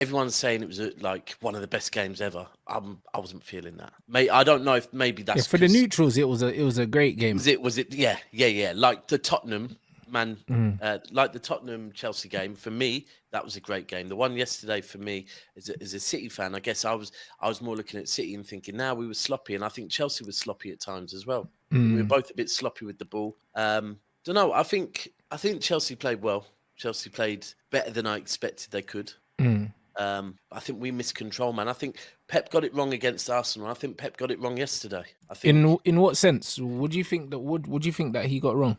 everyone's saying it was like one of the best games ever. I wasn't feeling that. I don't know if maybe Yeah, that's for the because neutrals, it was a great game. was it yeah like the Tottenham man Mm. like the Tottenham Chelsea game for me that was a great game. The one yesterday for me as a City fan, I guess I was more looking at City and thinking now we were sloppy, and I think Chelsea was sloppy at times as well. I think we were Mm. both a bit sloppy with the ball. Don't know. I think Chelsea played well. Chelsea played better than I expected they could. Mm. I think we missed control, man. I think Pep got it wrong against Arsenal. I think Pep got it wrong yesterday. I think, In what sense would you think that would you think that he got wrong?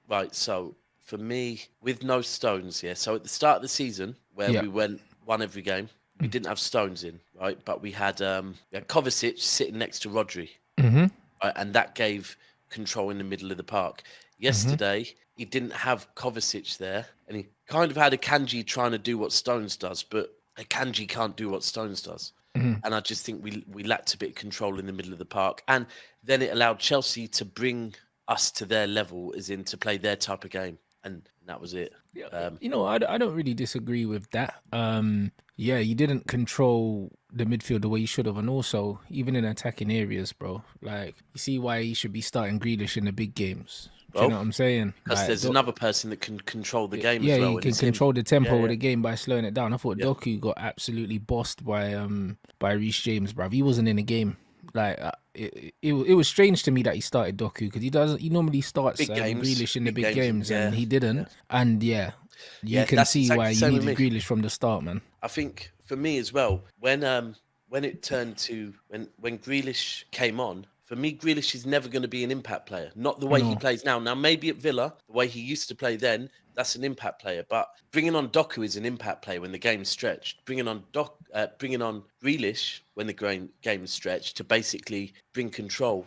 right. So for me, with no Stones, yeah. So at the start of the season, where Yeah. we won every game, we didn't have Stones in, right? But we had Kovacic sitting next to Rodri, Mm-hmm. right? And that gave control in the middle of the park. Mm-hmm. Yesterday, he didn't have Kovacic there, and he kind of had a Kanji trying to do what Stones does, but a Kanji can't do what Stones does. Mm-hmm. And I just think we lacked a bit of control in the middle of the park, and then it allowed Chelsea to bring us to their level, as in to play their type of game, and that was it. Yeah, Um, I don't really disagree with that. Yeah, you didn't control the midfield the way you should have, and also even in attacking areas, bro. Like you see why he should be starting Grealish in the big games. Do you well, know what I'm saying? because Like, there's another person that can control the game yeah, as he well, and can it's him. control the tempo Yeah, of yeah, the game by slowing it down. I thought yeah. Doku got absolutely bossed by Reece James, bruv. He wasn't in the game. Like it was strange to me that he started Doku because he normally starts Grealish in the Big big games, and games and yeah, he yeah, didn't. And yeah, you yeah. can That's see exactly why the you same with needed me. Grealish from the start, man. I think for me as well, when it turned to when Grealish came on, for me Grealish is never going to be an impact player. Not the way he No. plays now. Now maybe at Villa, the way he used to play then, that's an impact player. But bringing on Doku is an impact player when the game's stretched. Bringing on Grealish when the game's stretched to basically bring control.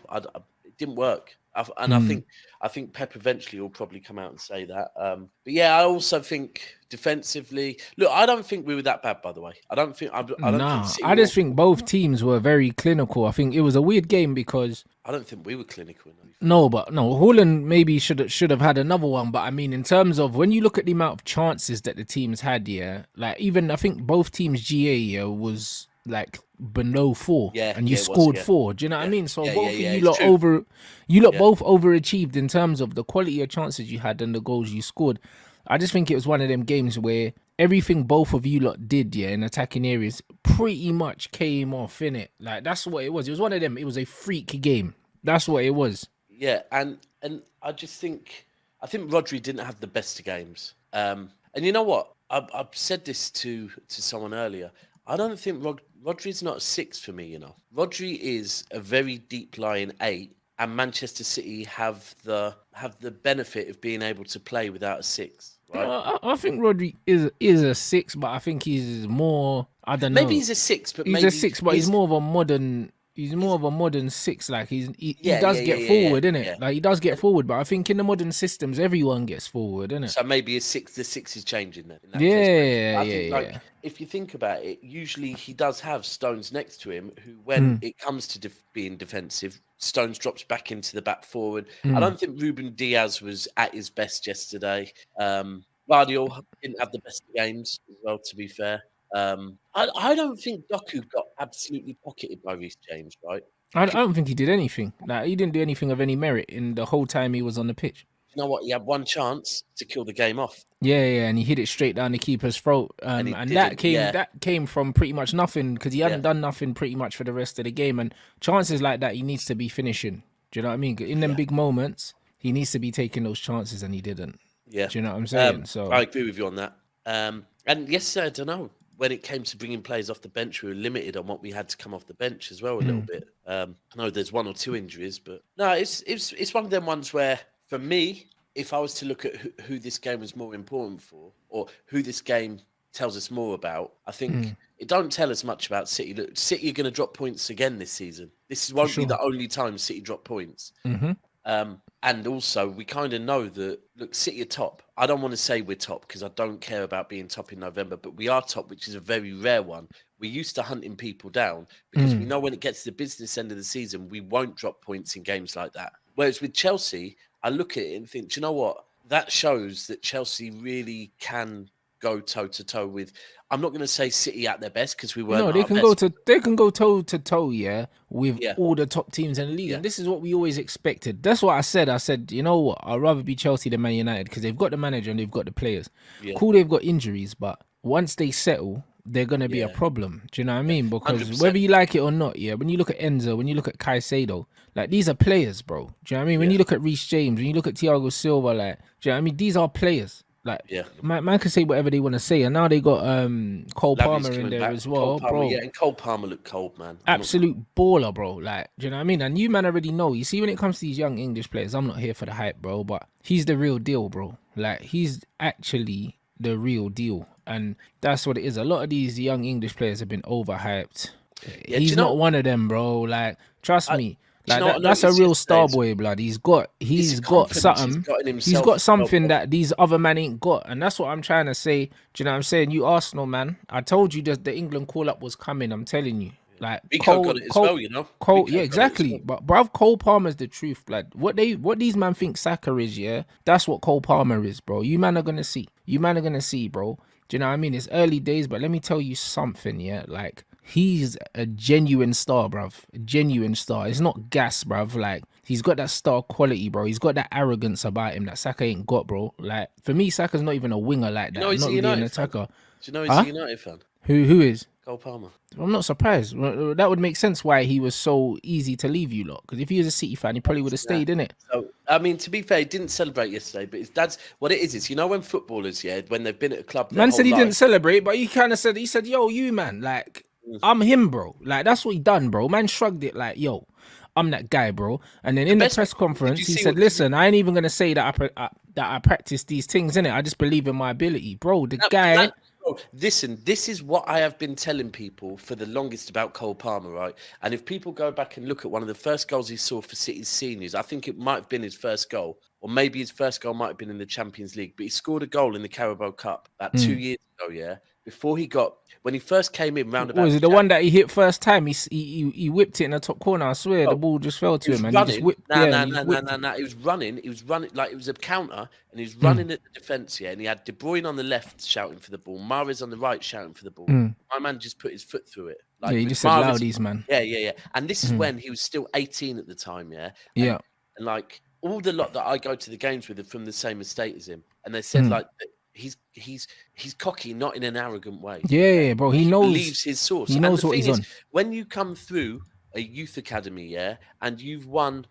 It didn't work. And Mm. I think Pep eventually will probably come out and say that. But yeah, I also think defensively. Look, I don't think we were that bad, by the way. I don't think Nah, City I were. just think both teams were very clinical. I think it was a weird game because I don't think we were clinical enough. To be fair. no, Holland maybe should have had another one, but I mean, in terms of when you look at the amount of chances that the teams had, yeah, like even I think both teams GA yeah, was like below four, Yeah, and you yeah, it was. scored Yeah, four. Do you know what I yeah, mean? So yeah, yeah, both of yeah. you It's lot true. Yeah, both overachieved in terms of the quality of chances you had and the goals you scored. I just think it was one of them games where everything both of you lot did, yeah, in attacking areas, pretty much came off in it. Like that's what it was. It was one of them. It was a freak game. That's what it was. yeah, and I think Rodri didn't have the best of games. And you know what? I've said this to someone earlier. I don't think Rodri's not a six for me. Rodri is a very deep lying eight, and Manchester City have the benefit of being able to play without a six, right? I think Rodri is a six, but I think he's more. I don't Maybe know. he's a six, but He's a maybe six, but he's more of a modern. He's more he's of a modern six. Like he yeah, yeah, does yeah, get yeah, yeah, forward, innit? yeah. Like he does get And forward, but I think in the modern systems, everyone gets forward, innit? so maybe a six. The six is changing then in that case. But Yeah, I yeah, think, like, yeah. if you think about it, usually he does have Stones next to him, who, when Mm, it comes to being defensive, Stones drops back into the back forward. I mm. don't think Ruben Diaz was at his best yesterday. Guardiola didn't have the best of games as well, to be fair. I don't think Doku got absolutely pocketed by Reece James, right? I don't think he did anything. Like he didn't do anything of any merit in the whole time he was on the pitch. You know what? He had one chance to kill the game off, Yeah, yeah, and he hit it straight down the keeper's throat. and he And that didn't. came Yeah, that came from pretty much nothing because he yeah, hadn't done nothing pretty much for the rest of the game. And chances like that, he needs to be finishing. Do you know what I mean? In them yeah. big moments, he needs to be taking those chances, and he didn't. Yeah, Do you know what I'm saying? I So, agree with you on that. And yesterday, I don't know, when it came to bringing players off the bench, we were limited on what we had to come off the bench as well a little mm, bit. I know there's one or two injuries, but no, it's one of them ones where, for me, if I was to look at who this game was more important for, or who this game tells us more about, I think mm, it don't tell us much about City. Look, City are going to drop points again this season. This for won't be sure. the only time City drop points. Hmm. And also, we kind of know that, look, City are top. I don't want to say we're top because I don't care about being top in November, but we are top, which is a very rare one. We're used to hunting people down because we Mm, know when it gets to the business end of the season, we won't drop points in games like that. Whereas with Chelsea, I look at it and think, do you know what? That shows that Chelsea really can go toe to toe with. I'm not going to say City at their best because we weren't No, at they our can best. go toe to toe, yeah, with Yeah, all the top teams in the league, yeah, and this is what we always expected. That's what I said. I said, you know what? I'd rather be Chelsea than Man United because they've got the manager and they've got the players. yeah, Cool, they've got injuries, but once they settle, they're gonna be a yeah, problem. Do you know what I yeah. mean? Hundred Because whether percent. you like it or not, yeah, when you look at Enzo, when you look at Caicedo, like these are players, bro. Do you know what I mean? When Yeah, you look at Reece James, when you look at Thiago Silva, like, do you know what I mean? These are players. Like, yeah. man can say whatever they want to say, and now they got Cole Lavby's Palmer in coming there back. as Cole well, Palmer, bro. yeah, and Cole Palmer looked cold, man. I'm not gonna. Absolute baller, bro. Like, do you know what I mean? And you man already know. You see, when it comes to these young English players, I'm not here for the hype, bro. But he's the real deal, bro. Like, he's actually the real deal, and that's what it is. A lot of these young English players have been overhyped. Yeah, do He's you not know? one of them, bro. Like, trust I, me. do you Like know what I that's a noticed real yesterday? star boy, blood. It's He's the got confidence he's something. got in He's himself got as well, something bro. that these other men ain't got, and that's what I'm trying to say. Do you know what I'm saying? You Arsenal man, I told you that the England call up was coming. I'm telling you, like Rico got it as well, you know. Cole, Rico yeah, got it as exactly. well. But bruv, Cole Palmer's the truth, blood. What these man think Saka is, yeah, that's what Cole Palmer is, bro. You man are gonna see. You man are gonna see, bro. Do you know what I mean? It's early days, but let me tell you something, yeah. Like he's a genuine star, bruv. A genuine star. It's not gas, bruv. Like he's got that star quality, bro. He's got that arrogance about him that Saka ain't got, bro. Like for me, Saka's not even a winger like You know that. he's Not a really an United fan. attacker. Do you know he's a Huh? United fan? Who is? Cole Palmer. I'm not surprised. That would make sense why he was so easy to leave you lot. Because if he was a City fan, he probably would have Yeah. stayed in it. So I mean, to be fair, he didn't celebrate yesterday, but his dad's what it is. You know when footballers, yeah, when they've been at a club their Man whole said he didn't life. celebrate, but he kind of said, yo, you man, like, I'm him, bro. Like, that's what he done, bro. Man shrugged it like, yo, I'm that guy, bro. And then in the Best. press Did conference, you he see said, what? Did you, listen, I ain't even gonna say that I practice these things in it. I just believe in my ability, bro. The guy. bro, listen, this is what I have been telling people for the longest about Cole Palmer, right? And if people go back and look at one of the first goals he saw for City's seniors, I think it might have been his first goal, or maybe his first goal might have been in the Champions League. But he scored a goal in the Carabao Cup about 2 years ago, yeah. Before when he first came in round about Was it the one that he hit first time? He whipped it in the top corner. I swear the ball just fell he to was him, and he just running. whipped. No, Yeah, no, and he no, no, whipped no, it. no. He was running. He was running like it was a counter, and he was running at the defence. Yeah, and he had De Bruyne on the left shouting for the ball, Mahrez on the right shouting for the ball. My man just put his foot through it. Yeah, Like he with just said Mahrez, loudies, man. yeah. And this is when he was still 18 at the time. Yeah, Yeah. and like all the lot that I go to the games with are from the same estate as him, and they said like he's cocky, not in an arrogant way. Yeah, bro. He knows. Believes his source. He And knows the what thing he's is, on. when you come through a youth academy, yeah, and you've won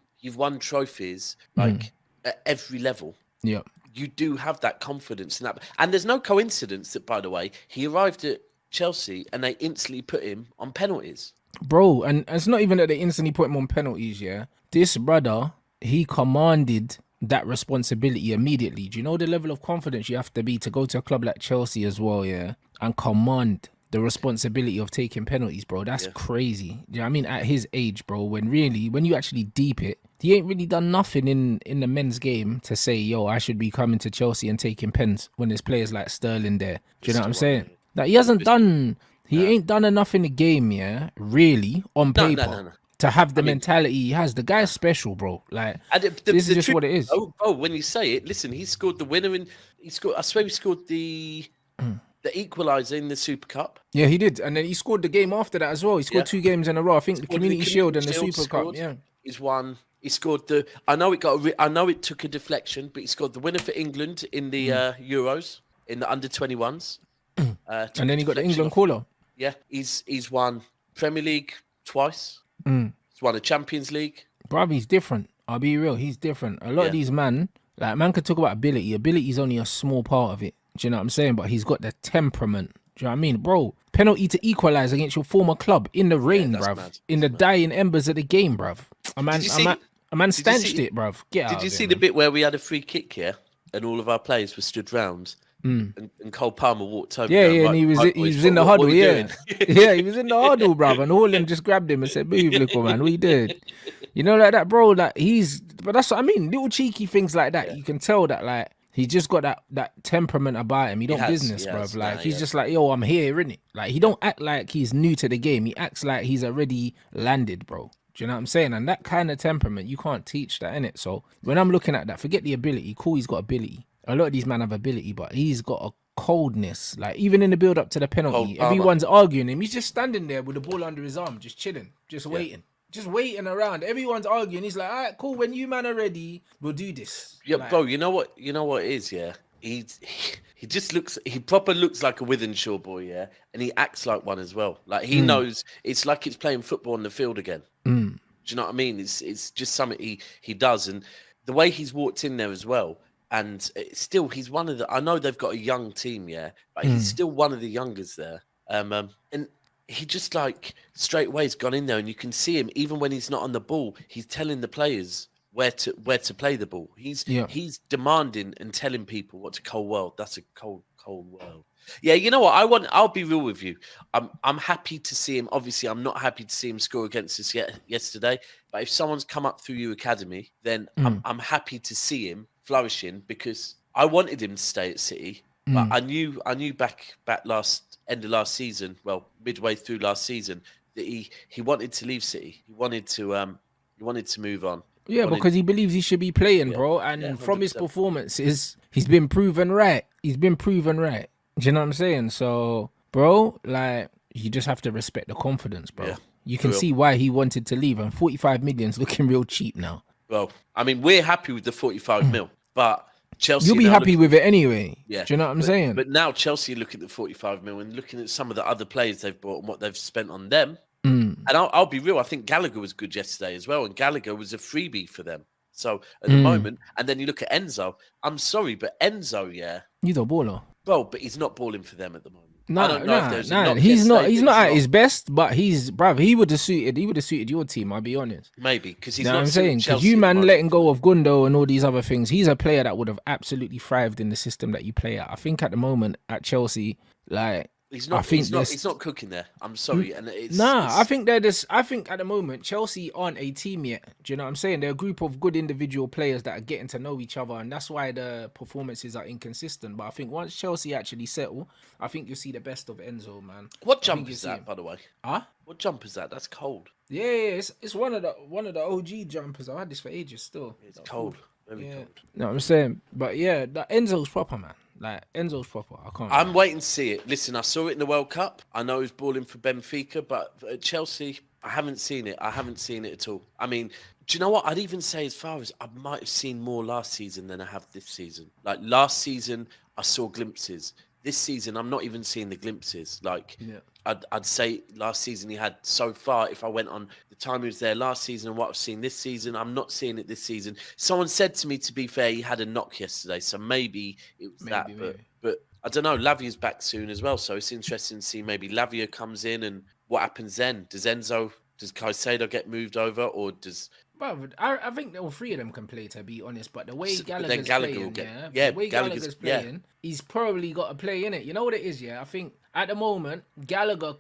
trophies like at every level, Yeah. you do have that confidence in that. And there's no coincidence that, by the way, he arrived at Chelsea and they instantly put him on penalties. Bro, and it's not even that they instantly put him on penalties, yeah. This brother, he commanded that responsibility immediately. Do you know the level of confidence you have to be to go to a club like Chelsea as well, yeah? And command the responsibility of taking penalties, bro. That's crazy. Do you know what I mean? At his age, bro, when you actually deep it, he ain't really done nothing in the men's game to say, yo, I should be coming to Chelsea and taking pens when there's players like Sterling there. Do you know what I'm saying? Like, he hasn't done... He ain't done enough in the game, yeah, really, on paper, No. to have the mentality he has. The guy's special, bro. Like, And this is just what it is. Oh, when you say it, listen, he scored the winner I swear he scored the equaliser in the Super Cup. Yeah, he did. And then he scored the game after that as well. He scored 2 games in a row. I think the Community Shield and the Super Cup, yeah. He's won. He scored I know it took a deflection, but he scored the winner for England in the Euros, in the under-21s. And then he got the England caller. Yeah, he's won Premier League twice. He's won a Champions League. Bruv, he's different. I'll be real. He's different. A lot of these man could talk about ability. Ability is only a small part of it. Do you know what I'm saying? But he's got the temperament. Do you know what I mean? Bro, penalty to equalise against your former club in the rain, bruv. Mad. In the dying embers of the game, bruv. A man stanched it, bruv. Get out. Did you see the bit where we had a free kick here and all of our players were stood round? And Cole Palmer walked over. Yeah, and he was in the huddle. Yeah, yeah, he was in the huddle, bruv. And Holland just grabbed him and said, "Move, little man, what you did?" You know, like that, bro. Like but that's what I mean. Little cheeky things like that. You can tell that, like, he just got that temperament about him. He don't business, bruv. Like he's just like, yo, I'm here, innit? Like he don't act like he's new to the game. He acts like he's already landed, bro. Do you know what I'm saying? And that kind of temperament, you can't teach that, innit? So when I'm looking at that, forget the ability. Cool, he's got ability. A lot of these men have ability, but he's got a coldness. Like even in the build up to the penalty, Palmer. everyone's arguing him. He's just standing there with the ball under his arm, just chilling, just waiting. Just waiting around. Everyone's arguing. He's like, all right, cool. When you man are ready, we'll do this. Yeah, like, bro. You know what? You know what it is. Yeah, he just looks. He proper looks like a Withenshaw boy. Yeah, and he acts like one as well. Like he knows. It's like he's playing football on the field again. Do you know what I mean? It's just something he does, and the way he's walked in there as well. And still, he's one of the. I know they've got a young team, yeah, but he's still one of the youngers there. And he just like straight away has gone in there, and you can see him even when he's not on the ball. He's telling the players where to play the ball. He's demanding and telling people what's a cold world. That's a cold world. Yeah, you know what? I'll be real with you. I'm happy to see him. Obviously, I'm not happy to see him score against us yesterday. But if someone's come up through your academy, then I'm happy to see him flourishing because I wanted him to stay at City. But I knew back end of last season, well, midway through last season, that he wanted to leave City. He wanted to move on. Yeah, because he believes he should be playing, bro. And from his performances, he's been proven right. Do you know what I'm saying? So, bro, like, you just have to respect the confidence, bro. Yeah, you can see why he wanted to leave. And 45 million's looking real cheap now. Well, I mean, we're happy with the 45 mil, but Chelsea... You'll be happy with it anyway. Yeah. Do you know what I'm saying? But now Chelsea look at the 45 mil and looking at some of the other players they've bought and what they've spent on them. And I'll be real, I think Gallagher was good yesterday as well, and Gallagher was a freebie for them. So at the moment, and then you look at Enzo. I'm sorry, but Enzo, he's a baller. Bro, but he's not balling for them at the moment. He's not at his best, but he would have suited your team, I'll be honest. Maybe, because he's not. I'm saying, because you man letting go of Gundo and all these other things, he's a player that would have absolutely thrived in the system that you play at. I think at the moment at Chelsea, like, he's not cooking there. I'm sorry, and I think they're just. I think at the moment Chelsea aren't a team yet. Do you know what I'm saying? They're a group of good individual players that are getting to know each other, and that's why the performances are inconsistent. But I think once Chelsea actually settle, I think you'll see the best of Enzo, man. What jump is that, by the way? Huh? What jump is that? That's cold. Yeah, it's one of the OG jumpers. I've had this for ages still. It's cold. Very cold. No, I'm saying, but yeah, Enzo's proper, man. Like, Enzo's proper. I'm waiting to see it. Listen, I saw it in the World Cup. I know he's balling for Benfica, but at Chelsea, I haven't seen it. I haven't seen it at all. I mean, do you know what? I'd even say as far as I might have seen more last season than I have this season. Like, last season, I saw glimpses. This season, I'm not even seeing the glimpses. Like, I'd say last season he had so far, if I went on the time he was there last season and what I've seen this season, I'm not seeing it this season. Someone said to me, to be fair, he had a knock yesterday, so maybe it was but I don't know. Lavia's back soon as well, so it's interesting to see maybe Lavia comes in and what happens then. Does Caicedo get moved over, or does... Well, I think all three of them can play, to be honest. But the way Gallagher's playing, he's probably got to play in it. You know what it is, I think at the moment, Gallagher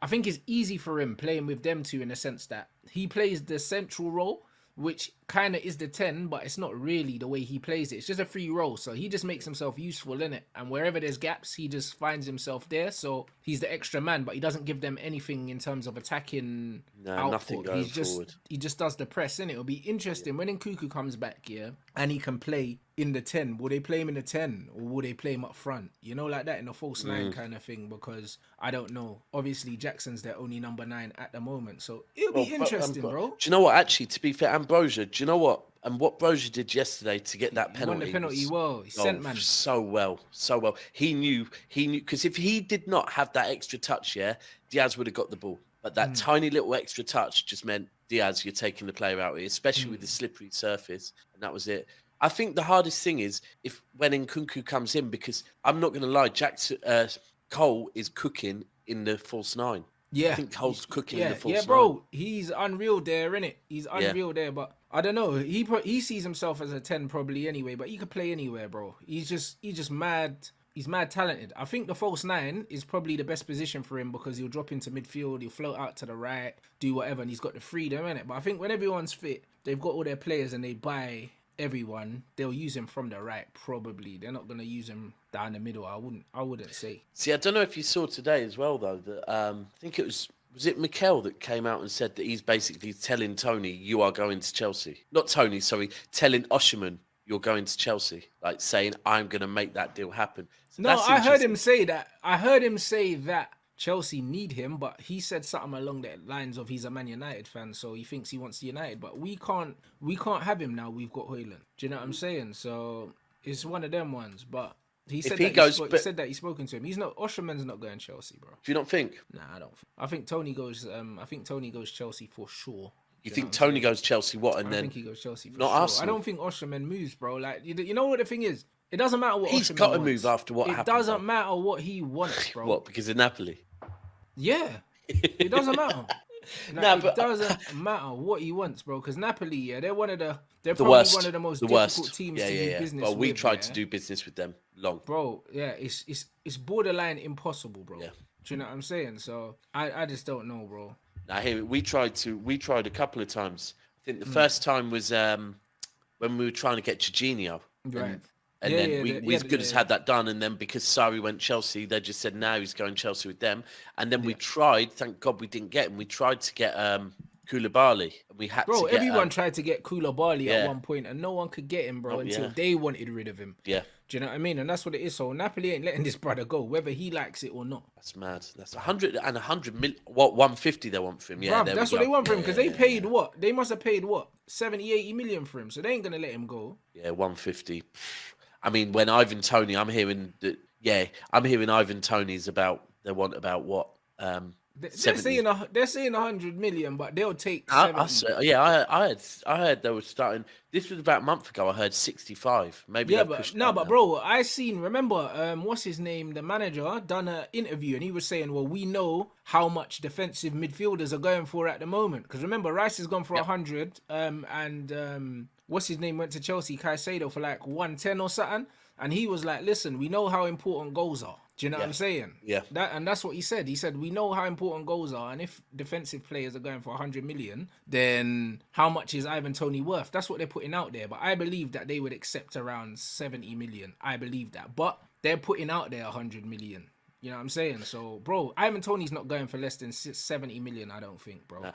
I think it's easy for him playing with them two in the sense that he plays the central role, which kind of is the 10, but it's not really the way he plays it. It's just a free role, so he just makes himself useful in it. And wherever there's gaps, he just finds himself there. So he's the extra man, but he doesn't give them anything in terms of attacking output. Nothing going forward. He just does the press, innit? It'll be interesting when Nkunku comes back, and he can play in the 10. Will they play him in the 10, or will they play him up front? You know, like that in a false 9 kind of thing, because I don't know. Obviously, Jackson's their only number 9 at the moment, so it'll be interesting, bro. Do you know what? Actually, to be fair, Ambrosia, do you know what? And what Brozier did yesterday to get that penalty. He won the penalty well. He sent man. So well. He knew, because if he did not have that extra touch, Diaz would have got the ball. But that tiny little extra touch just meant, Diaz, you're taking the player out here, especially with the slippery surface. And that was it. I think the hardest thing is when Nkunku comes in, because I'm not going to lie, Cole is cooking in the false 9. Yeah. I think Cole's cooking in the false 9. Yeah, bro. He's unreal there, innit? He's unreal there, but I don't know. He sees himself as a 10 probably anyway, but he could play anywhere, bro. He's just mad. He's mad talented. I think the false 9 is probably the best position for him because he'll drop into midfield, he'll float out to the right, do whatever, and he's got the freedom, innit? But I think when everyone's fit, they've got all their players and they buy everyone, they'll use him from the right, probably. They're not going to use him down the middle, I wouldn't say. See, I don't know if you saw today as well, though, that I think it was it Mikel that came out and said that he's basically telling Tony, you are going to Chelsea. Not Tony, sorry, telling Osherman, you're going to Chelsea, like saying I'm going to make that deal happen. So No, that's I heard interesting. him say that. I heard him say that Chelsea need him, but he said something along the lines of he's a Man United fan, so he thinks he wants United. But we can't have him now. We've got Hoyland. Do you know what I'm saying? So it's one of them ones. But he If said he that goes, he but said that he's spoken to him. He's not. Osherman's not going Chelsea, bro. do you not think? Nah, I don't. I think Tony goes. I think Tony goes Chelsea for sure. You Do think know what I'm Tony saying? goes Chelsea? What? And I then think he goes Chelsea for not sure. Arsenal. I don't think Osherman moves, bro. Like you know what the thing is. It doesn't matter what He's Osherman got to wants. move after what It happened. doesn't though. matter what he wants, bro. What? Because of Napoli. Yeah, it doesn't matter. Like, Nah, it but doesn't matter what he wants, bro. Because Napoli, yeah, they're the probably worst. one of the most The difficult worst. teams Yeah, to yeah, do yeah. business Well, we with. tried Yeah? to do business with them long. Bro. Yeah, it's borderline impossible, bro. Yeah. Do you know what I'm saying? So I just don't know, bro. Now here we tried a couple of times. I think the Mm. first time was when we were trying to get Jorginho. Right. And Yeah, then yeah, we as good as yeah. had that done. And then because Sarri went Chelsea, they just said now he's going Chelsea with them. And then we Yeah. tried. Thank God we didn't get him. We tried to get Koulibaly, and we had Bro, to get everyone tried to get Koulibaly yeah. at one point, and no one could get him, bro, Oh, until yeah. they wanted rid of him. Yeah, Do you know what I mean? And that's what it is. So Napoli ain't letting this brother go, whether he likes it or not. that's mad. That's 100 million. What 150 they want for him? Yeah, Bruv, there that's we what go. they want for him Yeah, because yeah, they yeah, paid yeah. what? They must have paid what? 70, 80 million for him. So they ain't gonna let him go. Yeah, 150. I mean, when Ivan Toney, I'm hearing Ivan Toney's about they want about what They're 70. saying 100 million, but they'll take I 70. I heard they were starting. This was about a month ago. I heard 65. Maybe Yeah, they've but pushed no, that but now. bro, I seen. Remember, what's his name? The manager done an interview, and he was saying, "Well, we know how much defensive midfielders are going for at the moment." Because remember, Rice has gone for 100, and what's his name went to Chelsea, Caicedo for like 110 or something, and he was like, "Listen, we know how important goals are." Do you know what I'm saying? Yeah. That's what he said. He said, we know how important goals are, and if defensive players are going for 100 million, then how much is Ivan Toney worth? That's what they're putting out there. But I believe that they would accept around 70 million. I believe that. But they're putting out there 100 million. You know what I'm saying? So, bro, Ivan Toney's not going for less than 70 million, I don't think, bro.